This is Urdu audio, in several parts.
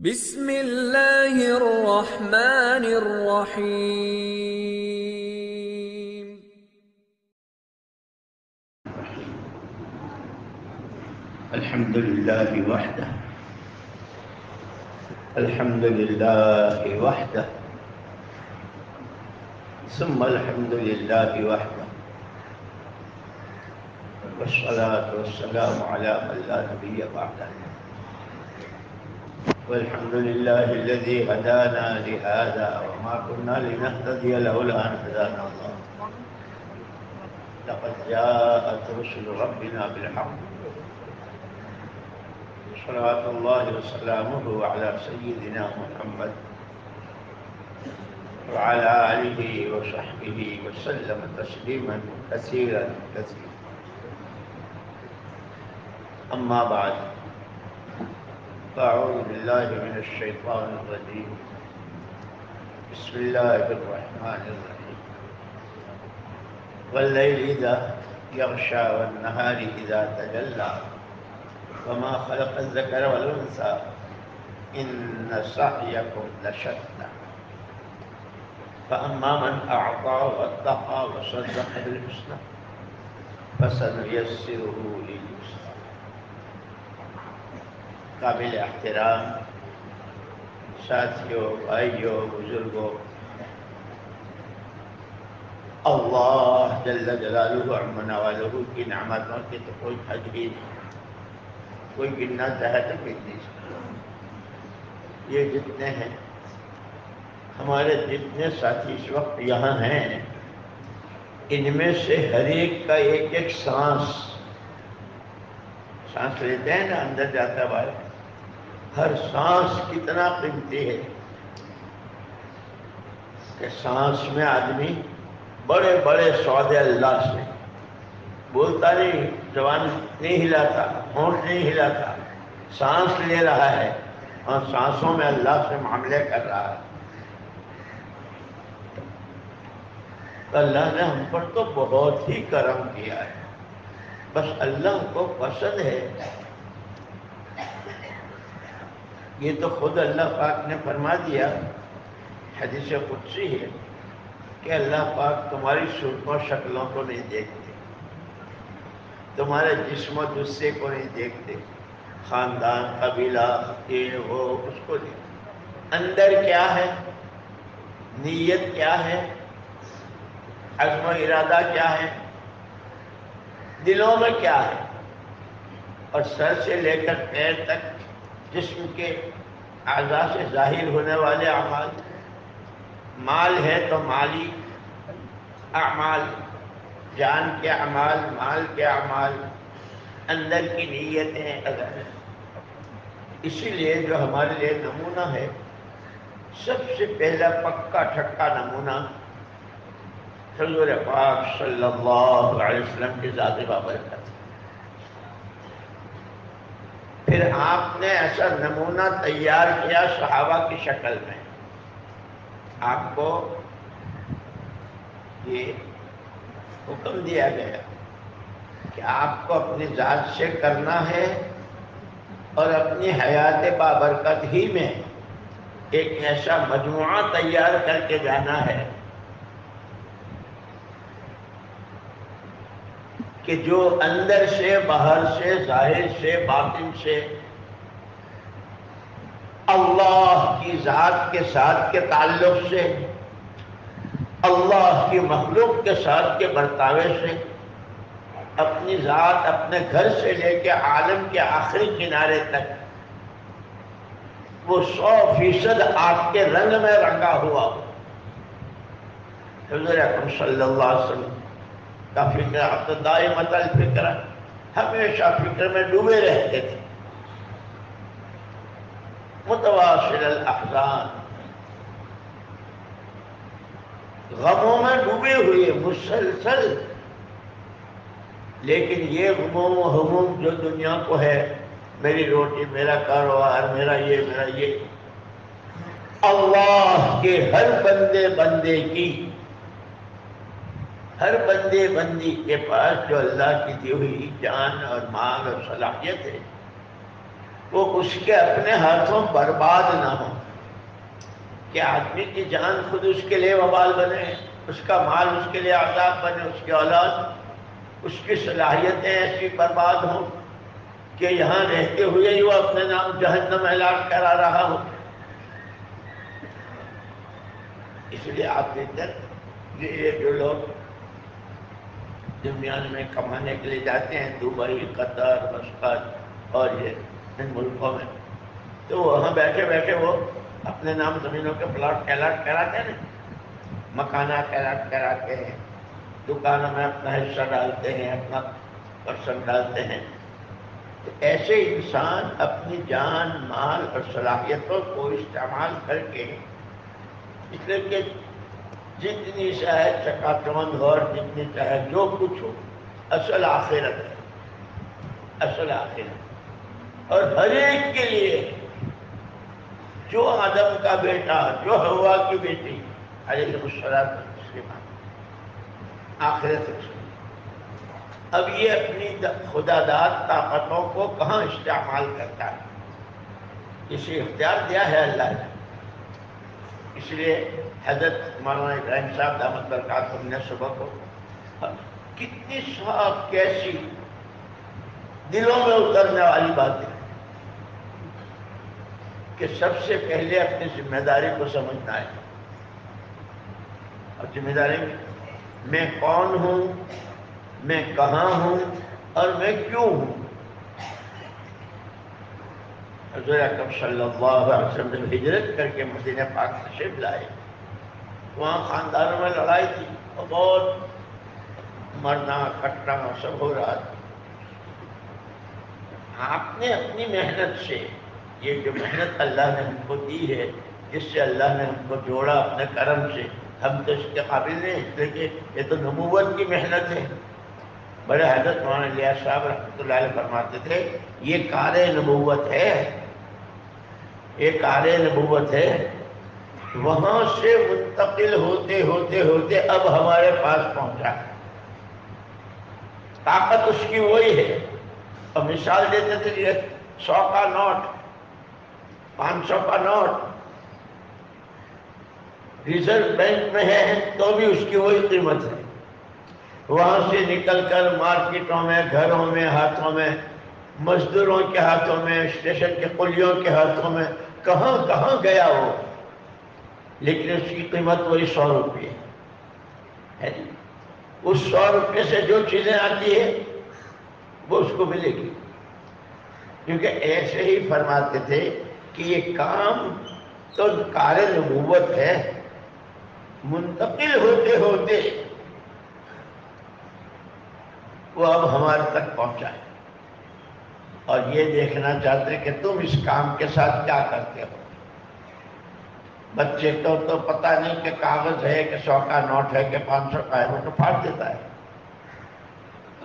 بسم اللہ الرحمن الرحیم۔ الحمد لله وحده الحمد لله وحده ثم الحمد لله وحده والصلاة والسلام على من لا نبي بعده والحمد لله الذي هدانا لهذا وما كنا لنهتدي لولا أن هدانا الله لقد جاءت رسل ربنا بالحق صلوات الله وسلامه على سيدنا محمد وعلى آله وصحبه وسلم تسليما كثيرا كثيرا. أما بعد، فأعوذ بالله من الشيطان الرجيم. بسم الله الرحمن الرحيم. والليل إذا يغشى والنهار إذا تجلى وما خلق الذكر والأنثى إن سعيكم لشتى فأما من أعطى واتقى وصدق بالحسنى فسنيسره لليسرى. قابل احترام ساتھیوں، بھائیوں، بزرگوں، اللہ جل جلالہ عم نوالہ کی نعمتوں کی تو کوئی حد ہی نہیں، کوئی گننا چاہے تو گن نہیں سکتا. یہ جتنے ہیں ہمارے جتنے ساتھی اس وقت یہاں ہیں، ان میں سے ہر ایک کا ایک ایک سانس لیتے ہیں نا، اندر جاتا ہے باہر، ہر سانس کتنا قیمتی ہے کہ سانس میں آدمی بڑے بڑے سودے اللہ سے بولتا نہیں، زبان نہیں ہلاتا، ہونٹ نہیں ہلاتا، سانس لے رہا ہے اور سانسوں میں اللہ سے معاملے کر رہا ہے. تو اللہ نے ہم پر تو بہت ہی کرم کیا ہے، بس اللہ کو پسند ہے. یہ تو خود اللہ پاک نے فرما دیا، حدیث قدسی ہے کہ اللہ پاک تمہاری صورت و شکلوں کو نہیں دیکھتے، تمہارے جسم و جثے کو نہیں دیکھتے، خاندان، قبیلہ، یہ وہ، اس کو نہیں. اندر کیا ہے، نیت کیا ہے، عزم و ارادہ کیا ہے، دلوں میں کیا ہے، اور سر سے لے کر پیر تک جسم کے اعضاء سے ظاہر ہونے والے اعمال. مال ہے تو مالی اعمال، جان کے اعمال، مال کے اعمال، اندر کی نیتیں اگر. اسی لیے جو ہمارے لیے نمونہ ہے، سب سے پہلا پکا ٹھکا نمونہ حضور پاک صلی اللہ علیہ وسلم کی ذات بابرکت. پھر آپ نے ایسا نمونہ تیار کیا صحابہ کی شکل میں. آپ کو یہ حکم دیا گیا کہ آپ کو اپنی ذات سے کرنا ہے اور اپنی حیات بابرکت ہی میں ایک ایسا مجموعہ تیار کر کے جانا ہے کہ جو اندر سے، باہر سے، ظاہر سے، باطن سے اللہ کی ذات کے ساتھ کے تعلق سے، اللہ کی مخلوق کے ساتھ کے برتاوے سے، اپنی ذات اپنے گھر سے لے کے عالم کے آخری کنارے تک وہ 100% آپ کے رنگ میں رنگا ہوا. حضور اکرم صلی اللہ علیہ وسلم کا فکر اب تو دائمۃ الفکر، ہمیشہ فکر میں ڈوبے رہتے تھے. متواصل الاحزان، غموں میں ڈوبے ہوئے مسلسل. لیکن یہ غموم و ہموم جو دنیا کو ہے، میری روٹی، میرا کاروبار، میرا یہ، میرا یہ، اللہ کے ہر بندے بندی کے پاس جو اللہ کی دی ہوئی جان اور مال اور صلاحیت ہے، وہ اس کے اپنے ہاتھوں برباد نہ ہو، کہ آدمی کی جان خود اس کے لیے وبال بنے، اس کا مال اس کے لیے عذاب بنے، اس کی اولاد، اس کی صلاحیتیں ایسی برباد ہوں کہ یہاں رہتے ہوئے ہی وہ اپنے نام جہنم اعلان کرا رہا ہو۔ اس لیے آپ دیکھتے ہیں یہ جو لوگ دنیا میں کمانے کے لیے جاتے ہیں، دبئی، قطر، مسقط اور یہ ان ملکوں میں، تو وہاں بیٹھے بیٹھے وہ اپنے نام زمینوں کے پلاٹ الاٹ کراتے ہیں، مکانات الاٹ کراتے ہیں، دکانوں میں اپنا حصہ ڈالتے ہیں، اپنا پرسنٹ ڈالتے ہیں۔ تو ایسے انسان اپنی جان، مال اور صلاحیتوں کو استعمال کر کے، اس لیے کہ جتنی چاہے چکاچوند ہو اور جتنی چاہے جو کچھ ہو، اصل آخرت ہے، اصل آخرت۔ اور ہر ایک کے لیے، جو آدم کا بیٹا، جو حوا کی بیٹی علیہ الصلوۃ والسلام، آخرت ہے۔ اب یہ اپنی خدا داد طاقتوں کو کہاں استعمال کرتا ہے؟ اسے اختیار دیا ہے اللہ نے۔ اس لیے حضرت مولانا ابراہیم صاحب دامت برکاتہم نے صبح کو کتنی صاف، کیسی دلوں میں اترنے والی باتیں کہ سب سے پہلے اپنی ذمہ داری کو سمجھنا ہے۔ اور ذمہ داری میں کون ہوں، میں کہاں ہوں اور میں کیوں ہوں۔ حضور اکرم صلی اللہ علیہ وسلم جب ہجرت کر کے مدینہ پاک تشریف لائے، وہاں خاندانوں میں لڑائی تھی اور بہت مرنا کٹنا سب ہو رہا تھا۔ آپ نے اپنی محنت سے، یہ جو محنت اللہ نے ہم کو دی ہے، جس سے اللہ نے ہم کو جوڑا اپنے کرم سے، ہم تو اس کے قابل نہیں، اس لیے کہ یہ تو نبوت کی محنت ہے۔ بڑے حضرت مولانا الیاس صاحب رحمۃ اللہ علیہ فرماتے تھے، یہ کار نبوت ہے، یہ کار نبوت ہے۔ وہاں سے منتقل ہوتے ہوتے ہوتے اب ہمارے پاس پہنچا ہے۔ طاقت اس کی وہی ہے۔ اور مثال دیتے تھے کہ 100 کا نوٹ، 500 کا نوٹ ریزرو بینک میں ہے تو بھی اس کی وہی قیمت ہے۔ وہاں سے نکل کر مارکیٹوں میں، گھروں میں، ہاتھوں میں، مزدوروں کے ہاتھوں میں، اسٹیشن کے قلیوں کے ہاتھوں میں، کہاں کہاں گیا وہ، لیکن اس کی قیمت وہی 100 روپے ہے۔ اس 100 روپے سے جو چیزیں آتی ہیں وہ اس کو ملے گی، کیونکہ ایسے ہی فرماتے تھے کہ یہ کام تو کار نبوت ہے، منتقل ہوتے ہوتے وہ اب ہمارے تک پہنچا ہے۔ اور یہ دیکھنا چاہتے کہ تم اس کام کے ساتھ کیا کرتے ہو۔ بچے تو پتہ نہیں کہ کاغذ ہے کہ 100 کا نوٹ ہے کہ 500 کا ہے، وہ تو پھاڑ دیتا ہے،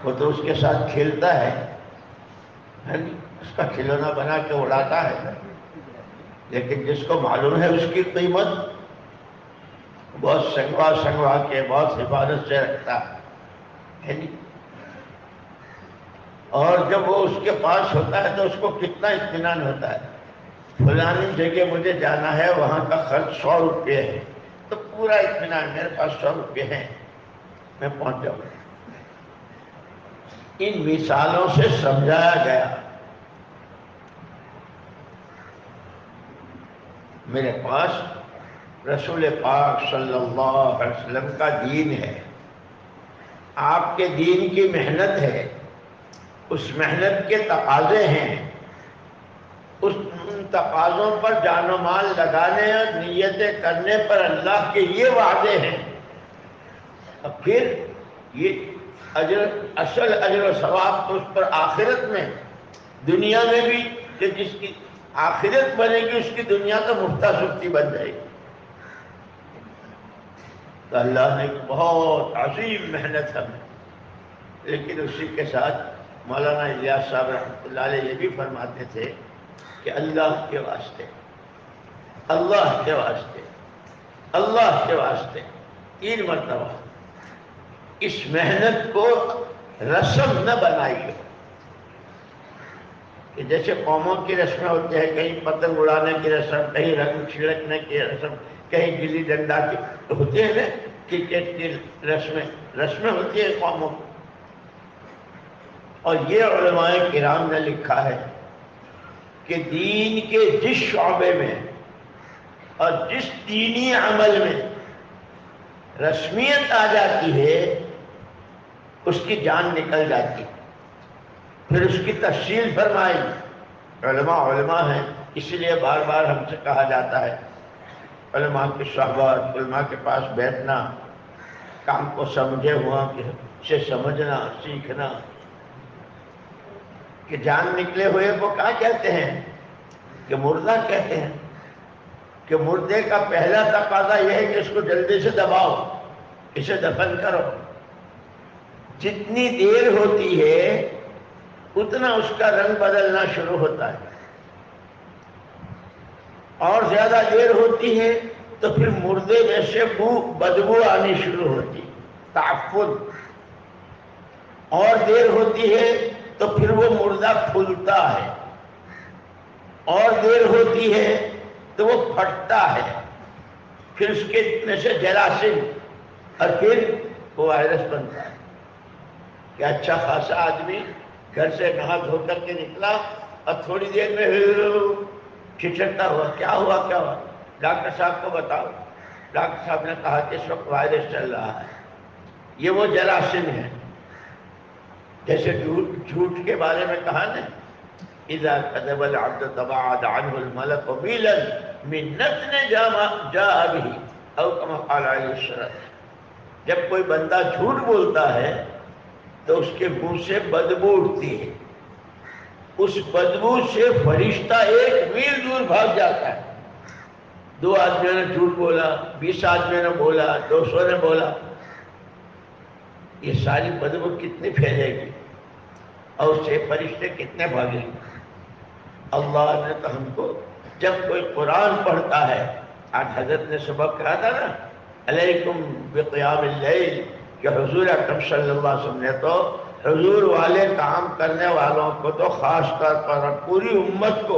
وہ تو اس کے ساتھ کھیلتا ہے، اس کا کھلونا بنا کے اڑاتا ہے۔ لیکن جس کو معلوم ہے اس کی قیمت، بہت سنگوا کے بہت حفاظت سے رکھتا ہے۔ اور جب وہ اس کے پاس ہوتا ہے تو اس کو کتنا اطمینان ہوتا ہے، فلانی جگہ مجھے جانا ہے، وہاں کا خرچ 100 روپے ہے، تو پورا اطمینان، میرے پاس 100 روپے ہیں، میں پہنچ جاؤں گا۔ ان مثالوں سے سمجھایا گیا میرے پاس رسول پاک صلی اللہ علیہ وسلم کا دین ہے، آپ کے دین کی محنت ہے، اس محنت کے تقاضے ہیں، ان تقاضوں پر جان و مال لگانے اور نیتیں کرنے پر اللہ کے یہ وعدے ہیں۔ اور پھر یہ اصل اجر و ثواب تو اس پر آخرت میں، دنیا میں بھی، کہ جس کی آخرت بنے گی اس کی دنیا تو مفتہ سفتی بن جائے گی۔ تو اللہ نے بہت عظیم محنت ہمیں، لیکن اسی کے ساتھ مولانا الیاس صاحب رحمۃ اللہ علیہ یہ بھی فرماتے تھے کہ اللہ کے واسطے، اللہ کے واسطے، اللہ کے واسطے 3 مرتبہ اس محنت کو رسم نہ بنائیے، کہ جیسے قوموں کی رسمیں ہوتی ہیں، کہیں پتنگ اڑانے کی رسم، کہیں رنگ چھڑکنے کی رسم، کہیں گلی ڈنڈا کی ہوتی ہے نا، کرکٹ کی رسمیں ہوتی ہیں قوموں کی. اور یہ علماء کرام نے لکھا ہے کہ دین کے جس شعبے میں اور جس دینی عمل میں رسمیت آ جاتی ہے اس کی جان نکل جاتی. پھر اس کی تفصیل فرمائی. علماء ہیں، اس لیے بار بار ہم سے کہا جاتا ہے علماء کی صحبت، علماء کے پاس بیٹھنا، کام کو سمجھے ہوا سے سمجھنا سیکھنا. کہ جان نکلے ہوئے کو کیا کہتے ہیں؟ کہ مردہ کہتے ہیں. کہ مردے کا پہلا تقاضا یہ ہے کہ اس کو جلدی سے دباؤ، اسے دفن کرو. جتنی دیر ہوتی ہے اتنا اس کا رنگ بدلنا شروع ہوتا ہے، اور زیادہ دیر ہوتی ہے تو پھر مردے میں سے بدبو آنی شروع ہوتی، تعفن. اور دیر ہوتی ہے تو پھر وہ مردہ پھولتا ہے، اور دیر ہوتی ہے تو وہ پھٹتا ہے، پھر اس کے میں سے جراثیم، اور پھر وہ وائرس بنتا ہے. کہ اچھا خاصا آدمی گھر سے نہا دھو کر کے نکلا اور تھوڑی دیر میں چھچکتا ہوا، کیا ہوا؟ ڈاکٹر صاحب کو بتاؤ. ڈاکٹر صاحب نے کہا کہ اس وقت وائرس چل رہا ہے. یہ وہ جراثیم ہے. جیسے جھوٹ کے بارے میں کہا نا، اذا كذب العبد تباعد عنه الملك ميلا من نتن جاء به او كما قال عليه السلام. جب کوئی بندہ جھوٹ بولتا ہے تو اس کے منہ سے بدبو اٹھتی ہے. اس بدبو سے فرشتہ 1 میل دور بھاگ جاتا ہے. 2 آدمیوں نے جھوٹ بولا، 20 آدمیوں نے بولا، 200 نے بولا، یہ ساری بدبو کتنی پھیلے گی اور اس سے فرشتے کتنے بھاگیں گے. اللہ نے تو ہم کو جب کوئی قرآن پڑھتا ہے، آج حضرت نے سبق کہا تھا نا علیکم بقیام اللیل، کہ حضور اکرم صلی اللہ علیہ وسلم نے تو حضور والے کام کرنے والوں کو تو خاص طور پر پوری امت کو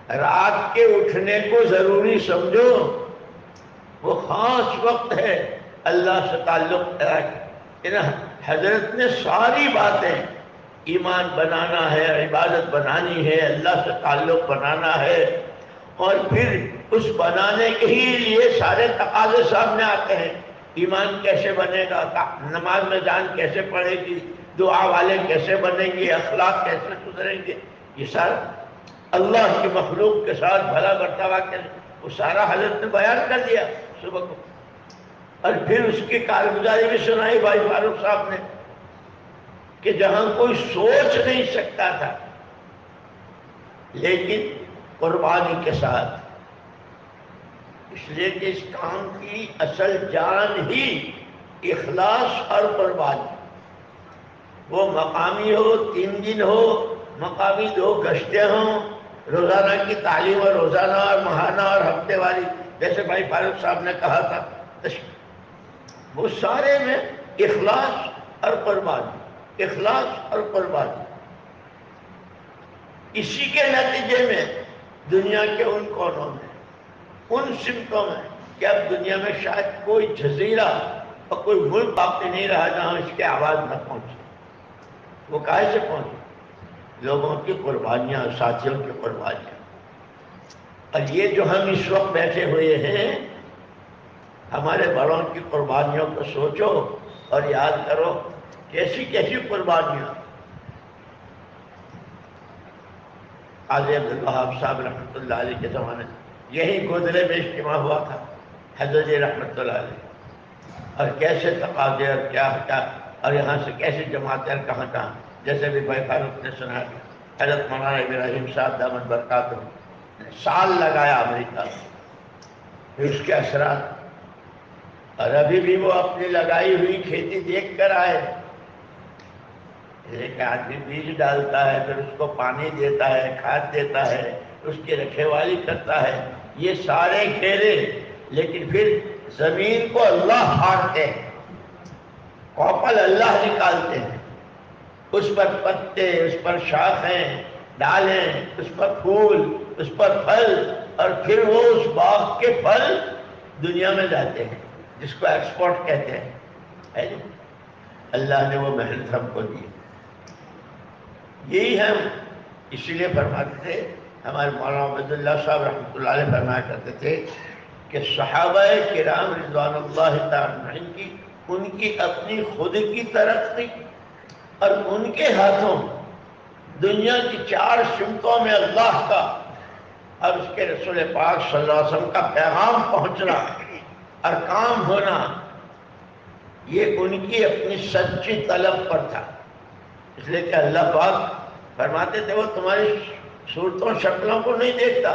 رات کے اٹھنے کو ضروری سمجھو. وہ خاص وقت ہے اللہ سے تعلق. حضرت نے ساری باتیں، ایمان بنانا ہے، عبادت بنانی ہے، اللہ سے تعلق بنانا ہے، اور پھر اس بنانے کے ہی لیے سارے تقاضے سامنے آتے ہیں. ایمان کیسے بنے گا، نماز میں جان کیسے پڑے گی، دعا والے کیسے بنیں گے، اخلاق کیسے سدھریں گے، یہ سارا اللہ کی مخلوق کے ساتھ بھلا برتاوا کیسے، وہ سارا حضرت نے بیان کر دیا صبح کو. اور پھر اس کی کارگزاری بھی سنائی بھائی فاروق صاحب نے، کہ جہاں کوئی سوچ نہیں سکتا تھا لیکن قربانی کے ساتھ. اس لیے کہ اس کام کی اصل جان ہی اخلاص اور قربانی. وہ مقامی ہو، 3 دن ہو، مقامی 2 گشتیں ہوں، روزانہ کی تعلیم اور روزانہ اور ماہانہ اور ہفتے والی، جیسے بھائی فاروق صاحب نے کہا تھا، وہ سارے میں اخلاص اور قربانی، اخلاص اور قربانی. اسی کے نتیجے میں دنیا کے ان کونوں میں، ان سمتوں میں، کہ اب دنیا میں شاید کوئی جزیرہ اور کوئی ملک باقی نہیں رہا جہاں اس کی آواز نہ پہنچے. وہ کہاں سے پہنچے؟ لوگوں کی قربانیاں، ساتھیوں کی قربانیاں. اور یہ جو ہم اس وقت بیٹھے ہوئے ہیں، ہمارے بڑوں کی قربانیوں کو سوچو اور یاد کرو کیسی کیسی قربانیاں. قاضی عبدالوہاب صاحب رحمۃ اللہ علیہ کے زمانے یہی گودرے میں اجتماع ہوا تھا حضرت رحمۃ اللہ علیہ، اور کیسے تقاضے اور کیا اور یہاں سے کیسے جماعتیں کہاں کہاں. جیسے بھی بھائی فاروق نے سنا کہ حضرت مولانا ابراہیم صاحب دامت برکاتہ سال لگایا امریکہ میں، پھر اس کے اثرات، اور ابھی بھی وہ اپنی لگائی ہوئی کھیتی دیکھ کر آئے. ایک آدمی بیج ڈالتا ہے، پھر اس کو پانی دیتا ہے، کھاد دیتا ہے، اس کی رکھوالی کرتا ہے، یہ سارے کھیلے، لیکن پھر زمین کو اللہ ہارتے ہیں، کوپل اللہ نکالتے ہیں، اس پر پتے، اس پر شاخیں، ڈالیں، اس پر پھول، اس پر پھل، اور پھر وہ اس باغ کے پھل دنیا میں جاتے ہیں، جس کو ایکسپورٹ کہتے ہیں، ہے نا؟ اللہ نے وہ محنت ہم کو دی. یہی ہم اسی لیے فرماتے تھے، ہمارے مولانا عبد اللہ صاحب رحمۃ اللہ علیہ فرمایا کرتے تھے کہ صحابہ کرام رضوان اللہ تعالی عنہ کی، ان کی اپنی خود کی ترقی اور ان کے ہاتھوں دنیا کی 4 سمتوں میں اللہ کا اور اس کے رسول پاک صلی اللہ علیہ وسلم کا پیغام پہنچنا اور کام ہونا، یہ ان کی اپنی سچی طلب پر تھا. اس لیے کہ اللہ پاک فرماتے تھے وہ تمہاری صورتوں شکلوں کو نہیں دیکھتا،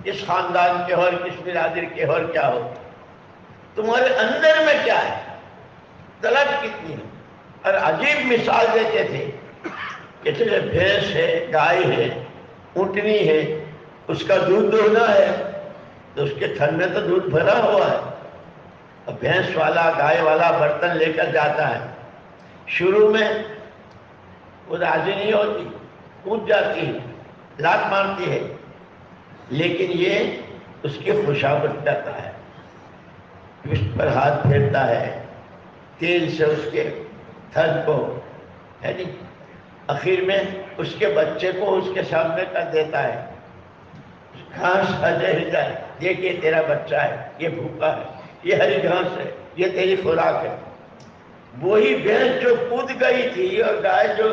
اس خاندان کے ہو اور کس برادری کے ہو اور کیا ہو، تمہارے اندر میں کیا ہے، طلب کتنی ہے. اور عجیب مثال دیتے تھے کہ جیسے بھینس ہے، گائے ہے، اونٹنی ہے، اس کا دودھ دوہنا ہے تو اس کے تھن میں تو دودھ بھرا ہوا ہے. اور بھینس والا، گائے والا برتن لے کر جاتا ہے، شروع میں وہ راضی نہیں ہوتی، کود جاتی ہے، لات مارتی ہے، لیکن یہ اس کی خوشامد کرتا ہے، اس پر ہاتھ پھیرتا ہے، تیل سے اس کے تھن کو، ہے نہیں، آخر میں اس کے بچے کو اس کے سامنے کر دیتا ہے، گھاس ہجے جائے، دیکھیے تیرا بچہ ہے، یہ بھوکا ہے، یہ ہری گھاس ہے، یہ تیری خوراک ہے. وہی بھینس جو کود گئی تھی اور گائے جو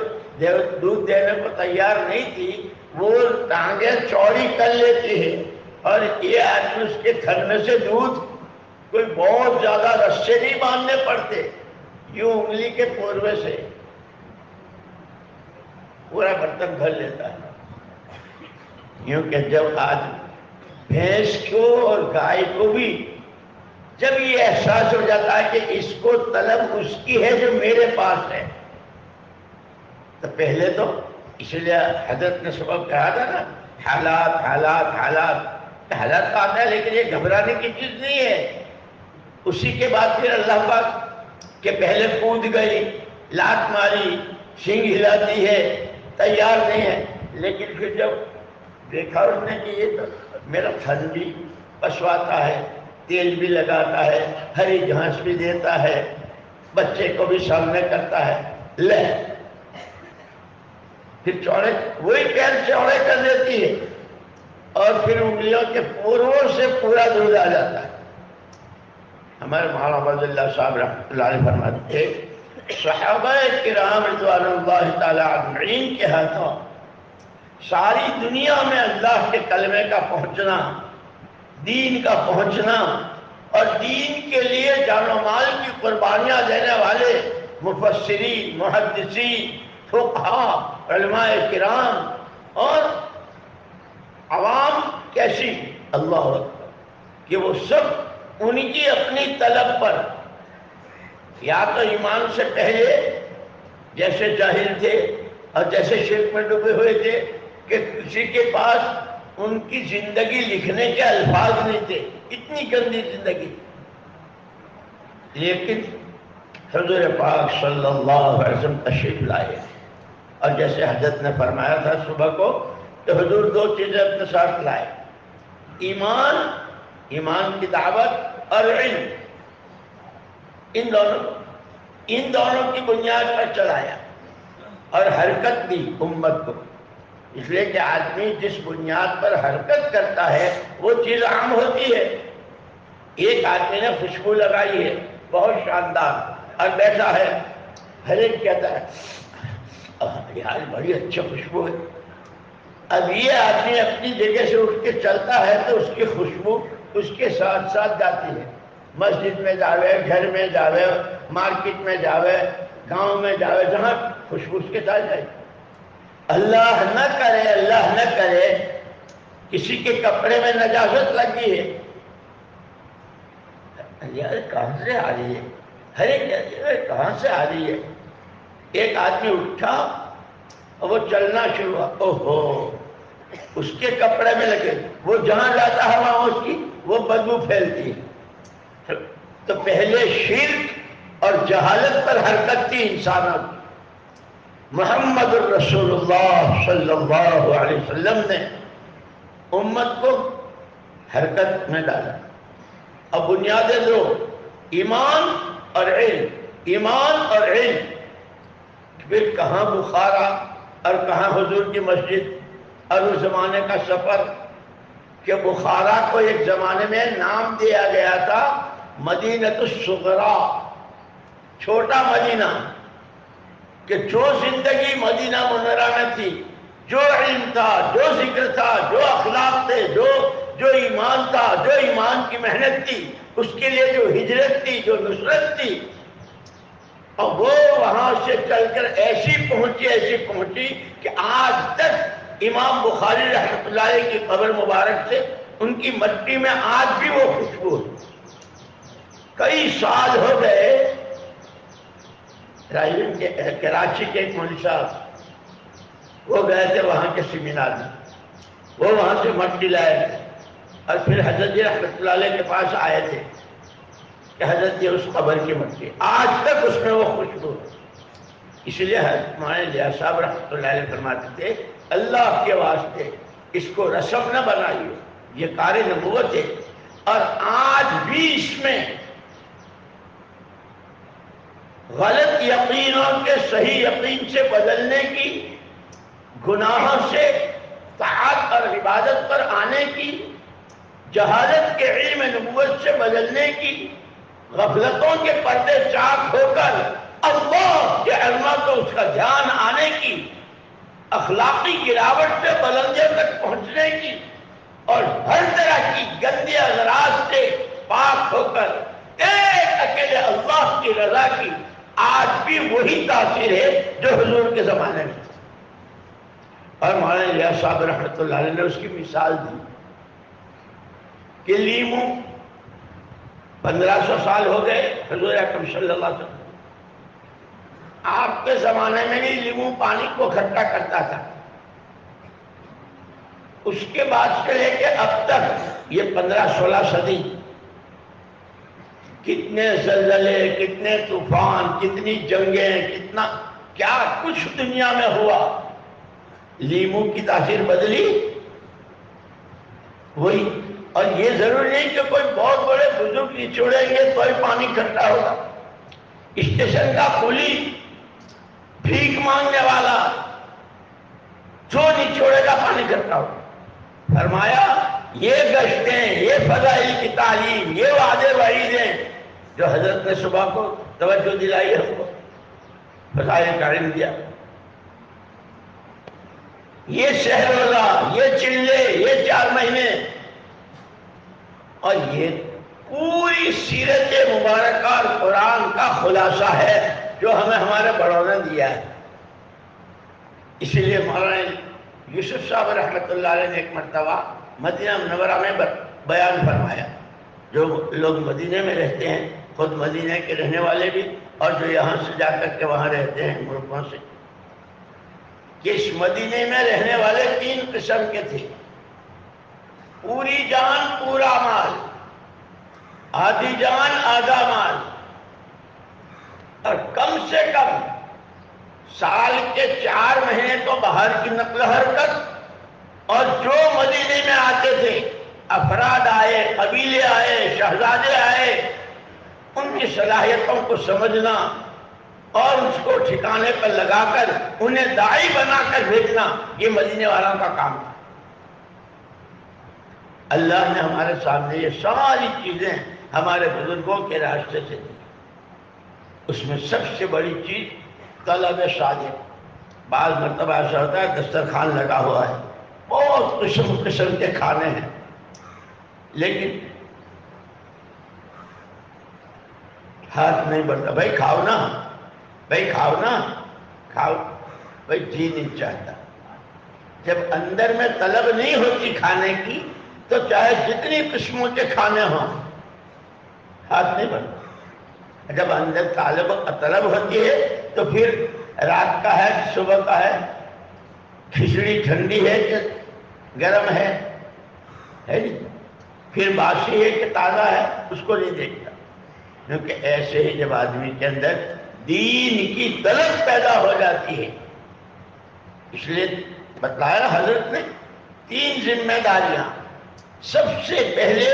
دودھ دینے کو تیار نہیں تھی، وہ ٹانگیں چوڑی کر لیتی ہے، اور یہ آدمی اس کے تھن میں سے دودھ کوئی بہت زیادہ رسے نہیں باندھنے پڑتے، یوں انگلی کے پوروے سے پورا برتن بھر لیتا ہے. یوں کہ جب آج بھینس کو اور گائے کو بھی جب یہ احساس ہو جاتا ہے کہ اس کو طلب اس کی ہے جو میرے پاس ہے، تو پہلے تو اس لیے حضرت نے سبب کہا تھا نا، حالات حالات حالات حالات تو آتا ہے، لیکن یہ گھبرانے کی چیز نہیں ہے. اسی کے بعد پھر اللہ پاک کہ پہلے کود گئی، لات ماری، سینگ ہلاتی ہے، تیار نہیں ہے، لیکن پھر جب دیکھا اس نے کہ یہ تو میرا تھن بھی پسواتا ہے، تیل بھی لگاتا ہے، ہری گھاس بھی دیتا ہے، بچے کو بھی سامنے کرتا ہے، لے پھر چوڑے، وہی پیر چوڑے کر دیتی ہے، اور پھر انگلیوں کے پوروں سے پورا دودھ آ جاتا ہے. ہمارے مولانا عبد اللہ صاحب رحمۃ اللہ علیہ فرماتے تھے صحابہ کرام رضوان اللہ تعالی اجمعین کے ہاتھوں ساری دنیا میں اللہ کے کلمے کا پہنچنا، دین کا پہنچنا، اور دین کے لیے جان و مال کی قربانیاں دینے والے مفسرین، محدثین، فقہاء، علماء کرام اور عوام کیسی، اللہ اکبر، کہ وہ سب ان کی اپنی طلب پر یا تو ایمان سے پہلے جیسے جاہل تھے اور جیسے شرک میں ڈوبے ہوئے تھے کہ کسی کے پاس ان کی زندگی لکھنے کے الفاظ نہیں تھے، اتنی گندی زندگی. لیکن حضور پاک صلی اللہ علیہ وسلم تشریف لائے، اور جیسے حضرت نے فرمایا تھا صبح کو کہ حضور 2 چیزیں اپنے ساتھ لائے، ایمان کی دعوت اور علم، ان دونوں کی بنیاد پر چلایا اور حرکت دی امت کو. اس لیے کہ آدمی جس بنیاد پر حرکت کرتا ہے وہ چیز عام ہوتی ہے. ایک آدمی نے خوشبو لگائی ہے بہت شاندار اور بیٹھا ہے، ہر ایک کہتا ہے یار بڑی اچھی خوشبو ہے. اب یہ آدمی اپنی جگہ سے اٹھ کے چلتا ہے تو اس کی خوشبو اس کے ساتھ ساتھ جاتی ہے. مسجد میں جاوے، گھر میں جاوے، مارکیٹ میں جاوے، گاؤں میں جاوے، جہاں خوشبو اس کے ساتھ جائے. اللہ نہ کرے کسی کے کپڑے میں نجاست لگی ہے، یار کہاں سے آ رہی ہے، ہر ایک کہاں سے آ رہی ہے. ایک آدمی اٹھا اور وہ چلنا شروع ہوا، اوہو اس کے کپڑے میں لگے، وہ جہاں جاتا ہے وہاں اس کی وہ بدبو پھیلتی ہے. تو پہلے شرک اور جہالت پر حرکت تھی انسانوں کی، محمد الرسول اللہ صلی اللہ علیہ وسلم نے امت کو حرکت میں ڈالا. اب بنیادیں دو، ایمان اور علم، ایمان اور علم. پھر کہاں بخارا اور کہاں حضور کی مسجد اور اس زمانے کا سفر کہ بخارا کو ایک زمانے میں نام دیا گیا تھا مدینۃ الصغریٰ، چھوٹا مدینہ، کہ جو زندگی مدینہ منورہ میں تھی، جو علم تھا، جو ذکر تھا، جو اخلاق تھے، جو ایمان تھا، جو ایمان کی محنت تھی، اس کے لیے جو ہجرت تھی، جو نصرت تھی، اور وہ وہاں سے چل کر ایسی پہنچی کہ آج تک امام بخاری رحمۃ اللہ علیہ کی قبر مبارک سے ان کی مٹی میں آج بھی وہ خوشبو ہے. کئی سال ہو گئے. کراچی کے ایک مولوی صاحب وہ گئے تھے وہاں کے سیمینار میں، وہ وہاں سے مٹی لائے اور پھر حضرت جی رحمۃ اللہ علیہ کے پاس آئے تھے کہ حضرت جی اس قبر کی مٹی آج تک اس میں وہ خوشبو ہے. اس لیے ہمارے لیا صاحب رحمۃ اللہ علیہ فرماتے تھے اللہ کے واسطے اس کو رسم نہ بنائیے، یہ کار نبوت ہے. اور آج بھی اس میں غلط یقینوں کے صحیح یقین سے بدلنے کی، گناہوں سے طاعت اور عبادت پر آنے کی، جہالت کے علم نبوت سے بدلنے کی، غفلتوں کے پردے چاک ہو کر اللہ کے عظمت کو اس کا دھیان آنے کی، اخلاقی گراوٹ سے بلندیوں تک پہنچنے کی، اور ہر طرح کی گندی اغراض سے پاک ہو کر ایک اکیلے اللہ کی رضا کی آج بھی وہی تاثیر ہے جو حضور کے زمانے میں تھی. اور مولانا الیاس صاحب رحمۃ اللہ علیہ نے اس کی مثال دی کہ لیمو 1500 سال ہو گئے حضور اکرم صلی اللہ علیہ وسلم آپ کے زمانے میں نہیں لیمو پانی کو اکٹھا کرتا تھا. اس کے بعد سے لے کے اب تک یہ 15-16 صدی کتنے زلزلے، کتنے طوفان، کتنی جنگیں، کتنا کیا کچھ دنیا میں ہوا، لیمو کی تاثیر بدلی وہی. اور یہ ضروری نہیں کہ کوئی بہت بڑے بزرگ نچوڑیں گے تو ہی پانی اکٹھا ہوگا. اسٹیشن کا کولی، بھیک مانگنے والا، جو نچوڑے گا پانی اکٹھا ہوگا. فرمایا یہ گشتیں، یہ فضائل کی تعلیم، یہ وعدے وعیدیں جو حضرت نے صبح کو توجہ دلائی ہم کو، فضائل کا علم دیا، یہ شہر روزہ، یہ چلے، یہ 4 مہینے، اور یہ پوری سیرت مبارکہ اور قرآن کا خلاصہ ہے جو ہمیں ہمارے بڑوں نے دیا ہے. اسی لیے مولانا یوسف صاحب رحمۃ اللہ علیہ نے ایک مرتبہ مدینہ منورہ میں بیان فرمایا. جو لوگ مدینہ میں رہتے ہیں، خود مدینہ کے رہنے والے بھی اور جو یہاں سے جا کر کے وہاں رہتے ہیں ملکوں سے، کہ اس مدینہ میں رہنے والے 3 قسم کے تھے. پوری جان پورا مال، آدھی جان آدھا مال، اور کم سے کم سال کے 4 مہینے تو باہر کی نقل و حرکت. اور جو مدینے میں آتے تھے، افراد آئے، قبیلے آئے، شہزادے آئے، ان کی صلاحیتوں کو سمجھنا اور اس کو ٹھکانے پر لگا کر انہیں داعی بنا کر بھیجنا، یہ مدینے والوں کا کام تھا. اللہ نے ہمارے سامنے یہ ساری چیزیں ہمارے بزرگوں کے راستے سے دی. اس میں سب سے بڑی چیز طلب صادق. بعض مرتبہ ایسا ہوتا ہے دسترخوان لگا ہوا ہے، بہت قسم کے کھانے ہیں، لیکن ہاتھ نہیں بڑھتا. بھائی کھاؤ نا، بھائی کھاؤ نا، کھاؤ. بھائی جی نہیں چاہتا. جب اندر میں طلب نہیں ہوتی کھانے کی تو چاہے جتنی قسموں کے کھانے ہوں ہاتھ نہیں بڑھتا. جب اندر طلب ہوتی ہے تو پھر رات کا ہے کہ صبح کا ہے، کھچڑی ٹھنڈی ہے کہ گرم ہے نہیں، پھر باسی ہے کہ تازہ ہے، اس کو نہیں دیکھتا. کیونکہ ایسے ہی جب آدمی کے اندر دین کی طلب پیدا ہو جاتی ہے اس لیے بتلایا حضرت نے 3 ذمہ داریاں. سب سے پہلے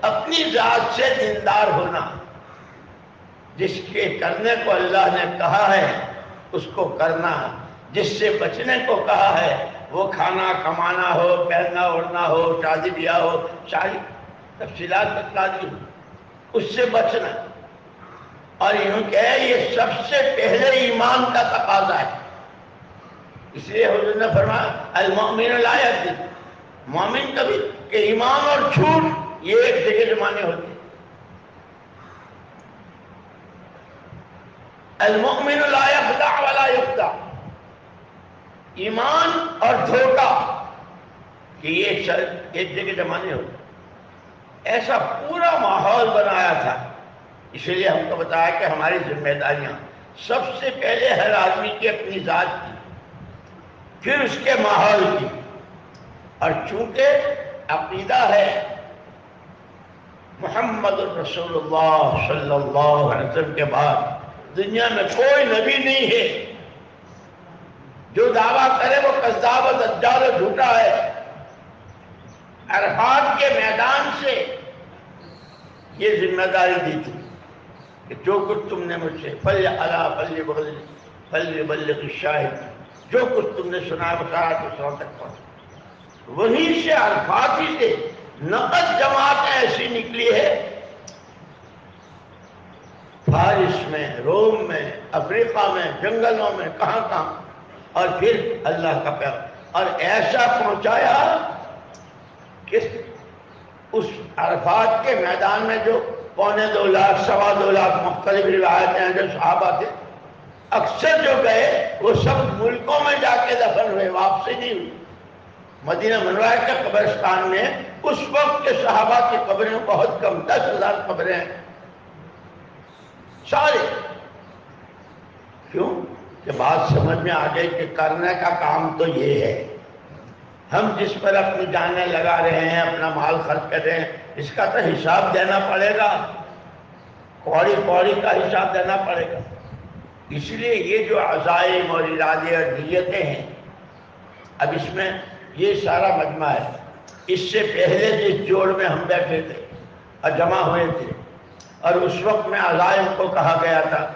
اپنی ذات سے دیندار ہونا، جس کے کرنے کو اللہ نے کہا ہے اس کو کرنا، جس سے بچنے کو کہا ہے وہ کھانا کمانا ہو، پہننا اوڑھنا ہو، شادی بیاہ ہو، ساری تفصیلات بتلا دی، اس سے بچنا. اور یوں کہ یہ سب سے پہلے ایمان کا تقاضا ہے. اس لیے حضور نے فرمایا المؤمن لا یکذب، مومن کبھی کہ ایمان اور جھوٹ یہ ایک جگہ جمانے ہوتے ہیں. المؤمن لا یخدع ولا یخدع، ایمان اور دھوکہ کہ یہ ایک جگہ جمانے ہوتے. ایسا پورا ماحول بنایا تھا. اس لیے ہم کو بتایا کہ ہماری ذمہ داریاں سب سے پہلے ہر آدمی کی اپنی ذات کی، پھر اس کے ماحول کی. اور چونکہ عقیدہ ہے محمد الرسول اللہ صلی اللہ علیہ وسلم کے بعد دنیا میں کوئی نبی نہیں ہے. جو دعویٰ کرے وہ کذاب و دجال و جھوٹا ہے. عرفات کے میدان سے یہ ذمہ داری دی تھی کہ جو کچھ تم نے مجھ سے فلیبلغ الشاہد، جو کچھ تم نے سنا بتایا تو سو تک پہنچا. وہیں سے عرفات ہی سے نقد جماعتیں ایسی نکلی ہے، فارس میں، روم میں، افریقہ میں، جنگلوں میں، کہاں کہاں. اور پھر اللہ کا پیغام اور ایسا پہنچایا کہ اس عرفات کے میدان میں جو 2.25 لاکھ 2.25 لاکھ مختلف روایتیں ہیں جو صحابہ تھے، اکثر جو گئے وہ سب ملکوں میں جا کے دفن ہوئے، واپسی نہیں ہوئی. مدینہ منورہ کے قبرستان میں اس وقت کے صحابہ کی قبریں بہت کم، 10,000 قبریں ہیں سارے. کیوں کہ بات سمجھ میں آ گئی کہ کرنے کا کام تو یہ ہے. ہم جس پر اپنی جانیں لگا رہے ہیں، اپنا مال خرچ کر رہے ہیں، اس کا تو حساب دینا پڑے گا، کوڑی کوڑی کا حساب دینا پڑے گا. اس لیے یہ جو عزائم اور ارادے اور نیتیں ہیں، اب اس میں یہ سارا مجمع ہے. اس سے پہلے جس جوڑ میں ہم بیٹھے تھے اور جمع ہوئے تھے، اور اس وقت میں عزائم کو کہا گیا تھا،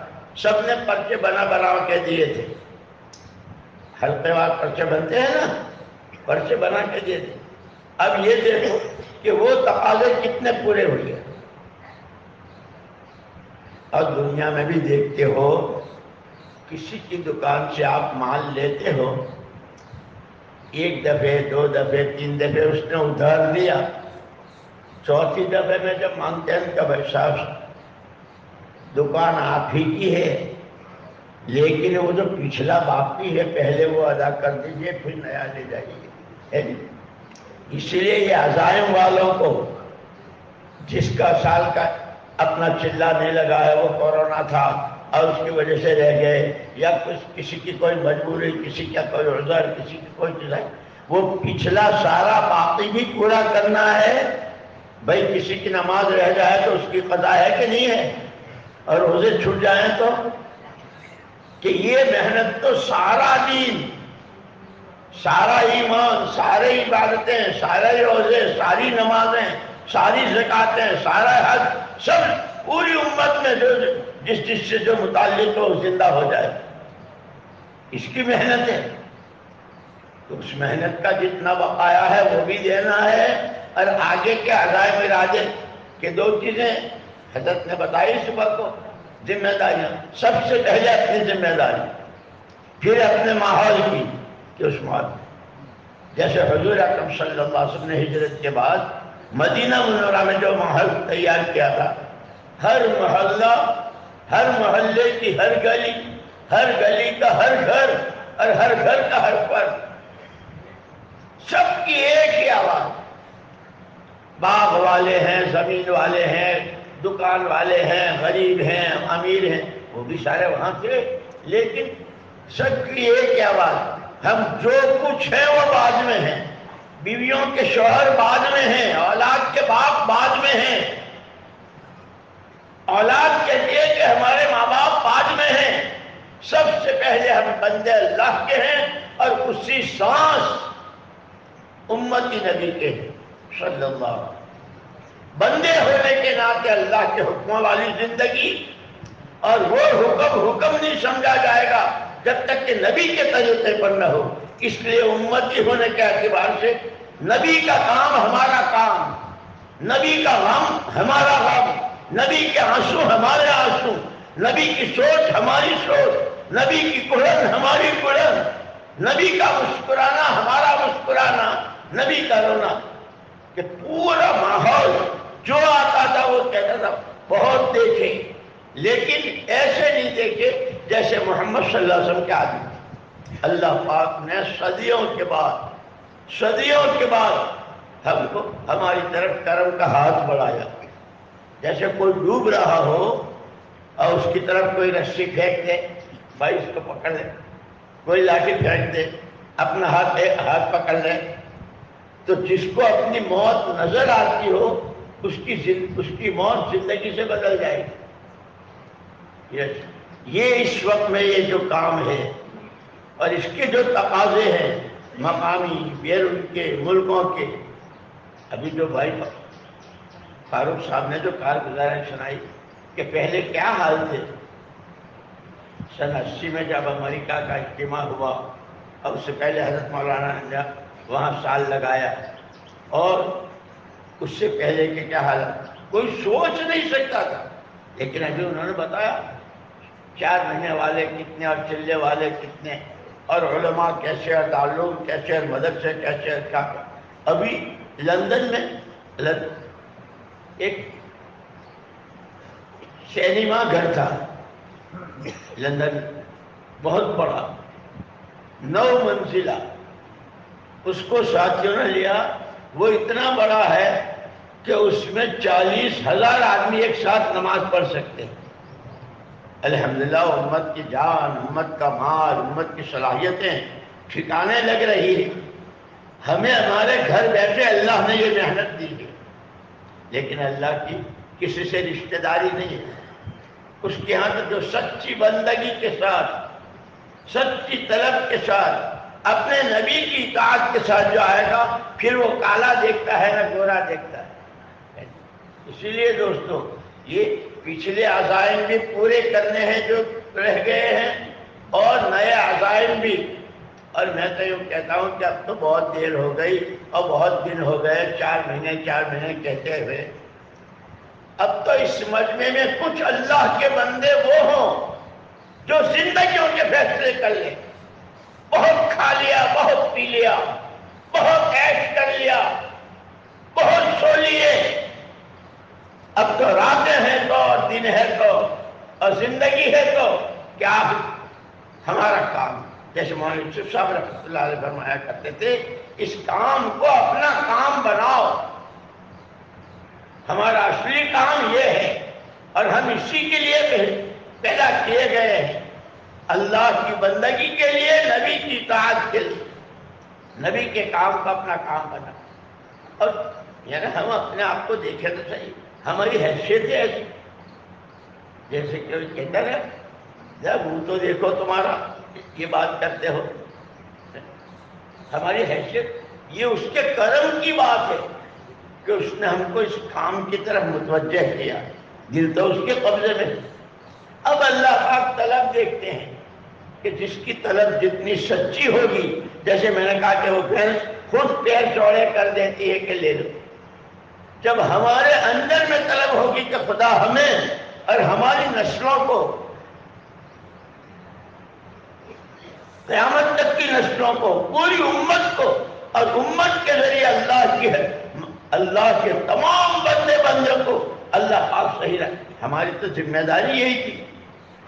سب نے پرچے بنا کے دیے تھے. حلقے وار پرچے بنتے ہیں نا، پرچے بنا کے دیے تھے. اب یہ دیکھو کہ وہ تقاضے کتنے پورے ہوئے. اور دنیا میں بھی دیکھتے ہو، کسی کی دکان سے آپ مال لیتے ہو، 1 دفعے 2 دفعے 3 دفعے اس نے ادھار لیا، 4تھی دفعے میں جب مانگتے ہیں کہ بھائی صاحب دکان آپ ہی کی ہے، لیکن وہ جو پچھلا باقی ہے پہلے وہ ادا کر دیجئے، پھر نیا لے جائیے. اس لیے یہ عزائم والوں کو، جس کا سال کا اپنا چلہ نہیں لگا ہے، وہ کورونا تھا اور اس کی وجہ سے رہ گئے، یا کسی کی کوئی مجبوری، کسی کا کوئی عذر، کسی کی کوئی چیز ہے، وہ پچھلا سارا باقی بھی پورا کرنا ہے. بھائی کسی کی نماز رہ جائے تو اس کی قضا ہے کہ نہیں ہے، اور روزے چھوٹ جائیں تو، کہ یہ محنت تو سارا دین، سارا ایمان، سارے عبادتیں، سارے روزے، ساری نمازیں، ساری زکاتیں، سارا حج، سب پوری امت میں جو جس سے جو متعلق ہو زندہ ہو جائے، اس کی محنت ہے. تو اس محنت کا جتنا بقایا ہے وہ بھی دینا ہے. اور آگے کے عزائم ارادے کہ 2 چیزیں حضرت نے بتائی صبح کو، ذمہ داریاں. سب سے پہلے اپنی ذمہ داری، پھر اپنے ماحول کی، کہ اس ماحول جیسے حضور اکرم صلی اللہ علیہ وسلم نے ہجرت کے بعد مدینہ منورہ میں جو ماحول تیار کیا تھا، ہر محلہ، ہر محلے کی ہر گلی، ہر گلی کا ہر گھر، اور ہر گھر کا ہر فرد، سب کی ایک ہی آواز. باغ والے ہیں، زمین والے ہیں، دکان والے ہیں، غریب ہیں، امیر ہیں، وہ بھی سارے وہاں تھے، لیکن سب کی ایک ہی آواز، ہم جو کچھ ہیں وہ بعد میں ہیں. بیویوں کے شوہر بعد میں ہیں، اولاد کے باپ بعد میں ہیں. اولاد کہتی ہے کہ ہمارے ماں باپ بعد میں ہیں. سب سے پہلے ہم بندے اللہ کے ہیں، اور اسی سانس امتی نبی کے صلی اللہ علیہ وسلم۔ بندے ہونے کے ناطے اللہ کے حکموں والی زندگی، اور وہ حکم نہیں سمجھا جائے گا جب تک کہ نبی کے طریقے پر نہ ہو۔ اس لیے امتی ہونے کے اعتبار سے نبی کا کام ہمارا کام، نبی کا غم ہمارا غم، نبی کے آنسو ہمارے آنسو، نبی کی سوچ ہماری سوچ، نبی کی کڑن ہماری کڑن، نبی کا مسکرانا ہمارا مسکرانا، نبی کا رونا، کہ پورا ماحول جو آتا تھا وہ کہتا تھا بہت دیکھے، لیکن ایسے نہیں دیکھے جیسے محمد صلی اللہ علیہ وسلم کے آدمی۔ اللہ پاک نے صدیوں کے بعد ہم کو ہماری طرف کرم کا ہاتھ بڑھایا۔ جیسے کوئی ڈوب رہا ہو اور اس کی طرف کوئی رسی پھینک دے، بھائی اس کو پکڑ لے، کوئی لاٹھی پھینک دے، اپنا ہاتھ پکڑ لے، تو جس کو اپنی موت نظر آتی ہو اس کی موت زندگی سے بدل جائے گی۔ یہ اس وقت میں یہ جو کام ہے اور اس کے جو تقاضے ہیں مقامی بیرون کے ملکوں کے، ابھی جو بھائی فاروق صاحب نے جو کارگزاری سنائی کہ پہلے کیا حال تھے، سن 80 میں جب امریکہ کا اجتماع ہوا اور اس سے پہلے حضرت مولانا نے وہاں سال لگایا، اور اس سے پہلے کے کیا حالت کوئی سوچ نہیں سکتا تھا، لیکن ابھی انہوں نے بتایا 4 مہینے والے کتنے اور چلے والے کتنے، اور علماء کیسے، اور تعلق کیسے، اور مدرسے کیسے، اور کیا۔ ابھی لندن میں ایک سینما گھر تھا لندن، بہت بڑا 9 منزلہ، اس کو ساتھیوں نے لیا، وہ اتنا بڑا ہے کہ اس میں 40,000 آدمی ایک ساتھ نماز پڑھ سکتے ہیں۔ الحمدللہ امت کی جان، امت کا مال، امت کی صلاحیتیں ٹھکانے لگ رہی ہے۔ ہمیں ہمارے گھر بیٹھے اللہ نے یہ محنت دی ہے، لیکن اللہ کی کسی سے رشتہ داری نہیں ہے۔ اس کے ہاں تو جو سچی بندگی کے ساتھ، سچی طلب کے ساتھ، اپنے نبی کی اطاعت کے ساتھ جو آئے گا، پھر وہ کالا دیکھتا ہے نہ گورا دیکھتا ہے۔ اسی لیے دوستو یہ پچھلے عزائم بھی پورے کرنے ہیں جو رہ گئے ہیں، اور نئے عزائم بھی۔ اور میں تو یوں کہتا ہوں کہ اب تو بہت دیر ہو گئی اور بہت دن ہو گئے، 4 مہینے کہتے ہوئے۔ اب تو اس مجمع میں کچھ اللہ کے بندے وہ ہوں جو زندگیوں کے فیصلے کر لیں۔ بہت کھا لیا، بہت پی لیا، بہت عیش کر لیا، بہت سو لیے، اب تو راتیں ہیں تو اور دن ہے تو اور زندگی ہے تو کیا ہمارا کام، جیسے مولانا یوسف صاحب رحمۃ اللہ علیہ فرمایا کرتے تھے، اس کام کو اپنا کام بناؤ۔ ہمارا اصلی کام یہ ہے، اور ہم اسی کے لیے پیدا کیے گئے ہیں، اللہ کی بندگی کے لیے، نبی کی اطاعت کے لیے۔ نبی کے کام کو اپنا کام بنا، اور یعنی ہم اپنے آپ کو دیکھیں تو صحیح، ہماری حیثیت ہے ایسی، جیسے کہ کہتا ہے جب منہ تو دیکھو تمہارا، یہ بات کرتے ہو، ہماری حیثیت یہ اس کے کرم کی بات ہے کہ اس نے ہم کو اس کام کی طرف متوجہ کیا، دل تو اس کے قبضے میں۔ اب اللہ پاک طلب دیکھتے ہیں کہ جس کی طلب جتنی سچی ہوگی، جیسے میں نے کہا کہ وہ بھینس خود پیر چوڑے کر دیتی ہے کہ لے لو، جب ہمارے اندر میں طلب ہوگی کہ خدا ہمیں اور ہماری نسلوں کو، قیامت تک کی نسلوں کو، پوری امت کو، اور امت کے ذریعے اللہ کے تمام بندوں کو اللہ پاک صحیح رکھے۔ ہماری تو ذمہ داری یہی تھی،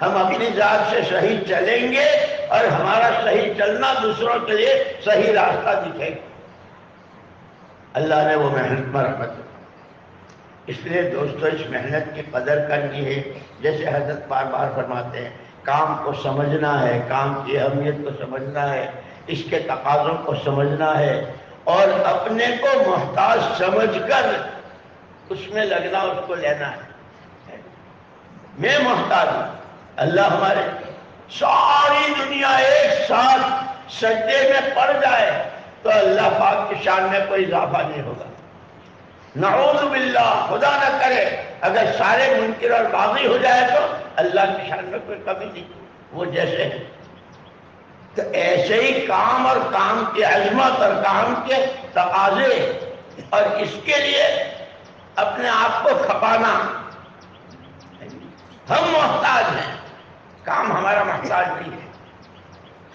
ہم اپنی ذات سے صحیح چلیں گے اور ہمارا صحیح چلنا دوسروں کے لیے صحیح راستہ دکھے گا۔ اللہ نے وہ محنت میں رحمت، اس لیے دوستو اس محنت کی قدر کرنی ہے، جیسے حضرت بار بار فرماتے ہیں، کام کو سمجھنا ہے، کام کی اہمیت کو سمجھنا ہے، اس کے تقاضوں کو سمجھنا ہے، اور اپنے کو محتاج سمجھ کر اس میں لگنا، اس کو لینا ہے۔ میں محتاج ہوں، اللہ ہمارے ساری دنیا ایک ساتھ سجدے میں پڑ جائے تو اللہ پاک کی شان میں کوئی اضافہ نہیں ہوگا۔ نعوذ باللہ، خدا نہ کرے اگر سارے منکر اور باغی ہو جائے تو اللہ کی شان میں کوئی کمی نہیں، وہ جیسے ہیں۔ تو ایسے ہی کام اور کام کی عظمت اور کام کے تقاضے اور اس کے لیے اپنے آپ کو کھپانا، ہم محتاج ہیں، کام ہمارا محتاج نہیں ہے۔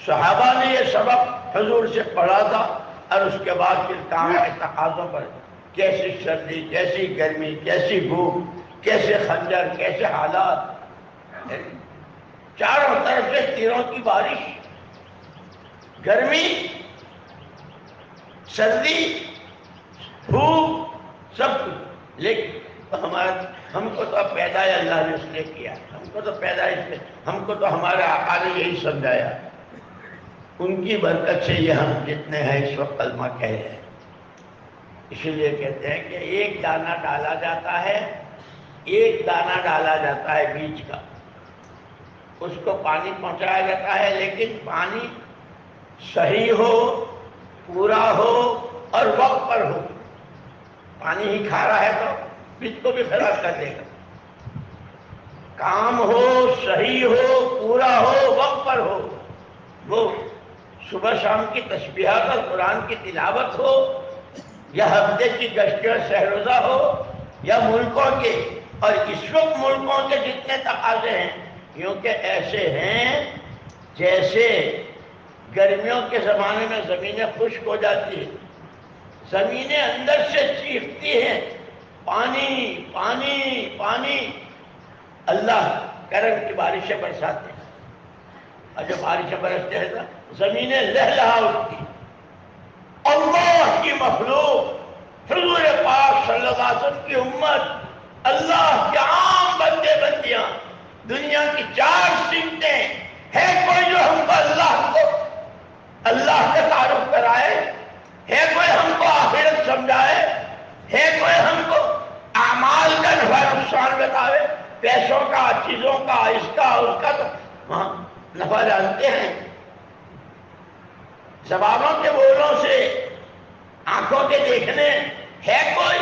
صحابہ نے یہ سبق حضور سے پڑھا تھا اور اس کے بعد پھر کام کے تقاضوں پر کیسی سردی، کیسی گرمی، کیسی بھوک، کیسے خنجر، کیسے حالات، چاروں طرف سے تیروں کی بارش، گرمی، سردی، بھوک، سب کچھ۔ لیکن ہم کو تو پیدا ہی اللہ نے اس نے کیا، ہم کو تو پیدائش میں، ہم کو تو ہمارے آقا نے یہی سمجھایا، ان کی برکت سے یہ ہم جتنے ہیں اس وقت کلمہ کہہ رہے ہیں۔ اسی لیے کہتے ہیں کہ ایک دانہ ڈالا جاتا ہے، ایک دانہ ڈالا جاتا ہے بیج کا، اس کو پانی پہنچایا جاتا ہے، لیکن پانی صحیح ہو، پورا ہو اور وقت پر ہو۔ پانی ہی کھا رہا ہے تو بیج کو بھی خراب کر دے گا۔ کام ہو، صحیح ہو، پورا ہو، وقت پر ہو، وہ صبح شام کی تسبیحات اور قرآن کی تلاوت ہو، یا ہفتے کی گشت اور سہروزہ ہو، یا ملکوں کے، اور اس وقت ملکوں کے جتنے تقاضے ہیں کیونکہ ایسے ہیں جیسے گرمیوں کے زمانے میں زمینیں خشک ہو جاتی ہیں، زمینیں اندر سے چیختی ہیں پانی پانی پانی، اللہ کرم کی بارشیں برساتے ہیں، اور جب بارشیں برستے ہیں تو زمینیں لہلہا اٹھتی۔ اللہ کی مخلوق، حضور پاک صلی اللہ علیہ وسلم کی امت، اللہ کے عام بندے بندیاں، دنیا کی 4 سمتیں، ہے کوئی جو ہم کو اللہ سے تعارف کرائے؟ ہے کوئی ہم کو آخرت سمجھائے؟ ہے کوئی ہم کو اعمال کا نفع نقصان بتائے؟ پیسوں کا، چیزوں کا، اس کا اس کا تو وہاں نفع جانتے ہیں، زبانوں کے بولوں سے، آنکھوں کے دیکھنے، ہے کوئی؟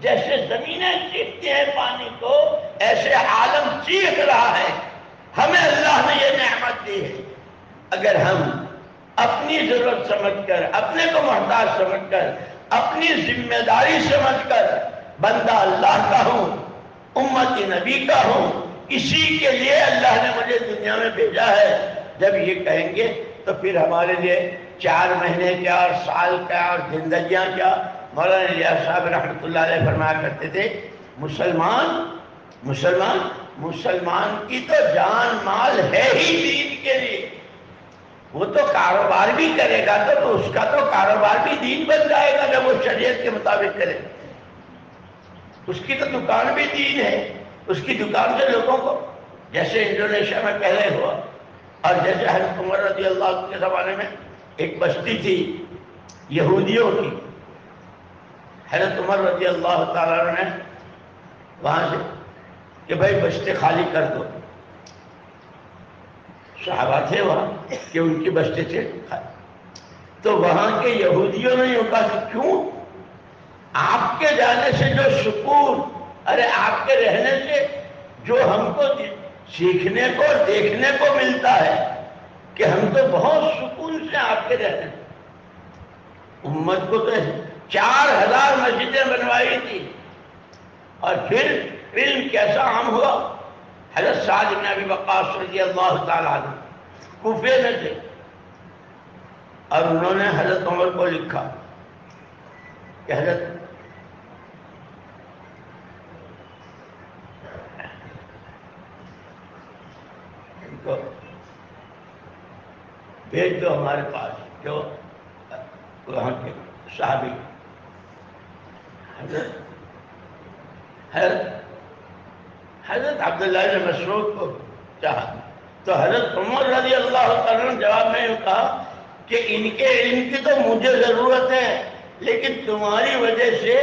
جیسے زمینیں چیختی ہیں پانی کو، ایسے عالم چیخ رہا ہے۔ ہمیں اللہ نے یہ نعمت دی ہے، اگر ہم اپنی ضرورت سمجھ کر، اپنے کو محتاج سمجھ کر، اپنی ذمہ داری سمجھ کر بندہ اللہ کا ہوں، امت نبی کا ہوں، اسی کے لیے اللہ نے مجھے دنیا میں بھیجا ہے، جب یہ کہیں گے تو پھر ہمارے لیے 4 مہینے کیا اور سال کیا اور زندگیاں کیا۔ مولانا الیاس صاحب رحمۃ اللہ علیہ فرمایا کرتے تھے، مسلمان کی تو جان مال ہے ہی دین کے لیے، وہ تو کاروبار بھی کرے گا تو اس کا تو کاروبار بھی دین بن جائے گا جب وہ شریعت کے مطابق کرے گا۔ اس کی تو دکان بھی دین ہے، اس کی دکان سے لوگوں کو، جیسے انڈونیشیا میں پہلے ہوا، اور جیسے حضرت عمر رضی اللہ عنہ کے زمانے میں ایک بستی تھی یہودیوں کی، حضرت عمر رضی اللہ تعالیٰ عنہ نے وہاں سے کہ بھائی بستی خالی کر دو، صحابہ تھے وہاں کہ ان کی بستی تھے، تو وہاں کے یہودیوں نے یہ کہا کہ کیوں؟ آپ کے جانے سے جو سکون، ارے آپ کے رہنے سے جو ہم کو سیکھنے کو دیکھنے کو ملتا ہے کہ ہم تو بہت سکون سے آپ کے رہنے ہیں۔ امت کو تو 4000 مسجدیں بنوائی تھی، اور پھر علم کیسا عام ہوا۔ حضرت سعد بن ابی وقاص رضی اللہ تعالیٰ عنہ کوفے میں تھے، اور انہوں نے حضرت عمر کو لکھا کہ حضرت ان کو بھیج دو ہمارے پاس، جو وہاں کے صحابی حضرت عبداللہ بن مسعود کو چاہا، تو حضرت عمر رضی اللہ تعالیٰ نے جواب میں یہ کہا کہ ان کے علم کی تو مجھے ضرورت ہے، لیکن تمہاری وجہ سے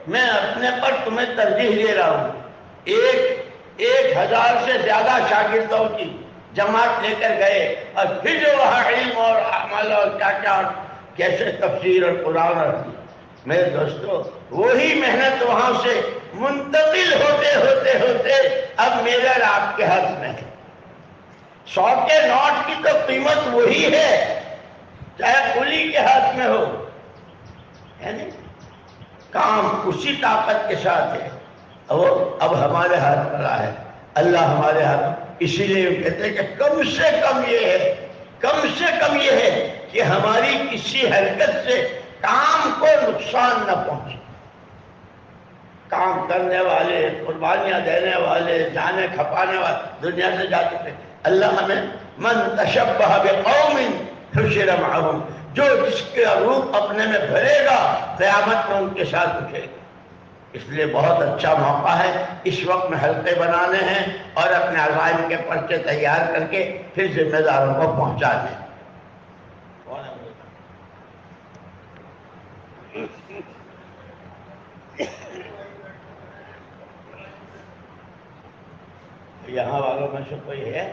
میں اپنے پر تمہیں ترجیح دے رہا ہوں۔ 1000 سے زیادہ شاگردوں کی جماعت لے کر گئے اور پھر جو وہاں علم اور عمل اور کیا کیا کیسے تفسیر اور قرآن اور میرے دوستو وہی محنت وہاں سے منتقل ہوتے ہوتے ہوتے اب میرے اور آپ کے ہاتھ میں ہے۔ 100 کے نوٹ کی تو قیمت وہی ہے چاہے قلی کے ہاتھ میں ہو، یعنی کام اسی طاقت کے ساتھ ہے، وہ اب ہمارے ہاتھ پر ہے، اللہ ہمارے ہاتھ۔ اسی لیے کہتے ہیں کہ کم سے کم یہ ہے کہ ہماری کسی حرکت سے کام کو نقصان نہ پہنچے۔ کام کرنے والے، قربانیاں دینے والے، جانیں کھپانے والے دنیا سے جا چکے۔ اللہ ہمیں من تشبہ بقوم حشر معہم، جو جس کا روپ اپنے میں بھرے گا قیامت میں ان کے ساتھ اٹھے گا۔ اس لیے بہت اچھا موقع ہے اس وقت میں حلقے بنانے ہیں اور اپنے عزائم کے پرچے تیار کر کے پھر ذمہ داروں کو پہنچا دیں۔ یہاں والوں میں سے کوئی ہے؟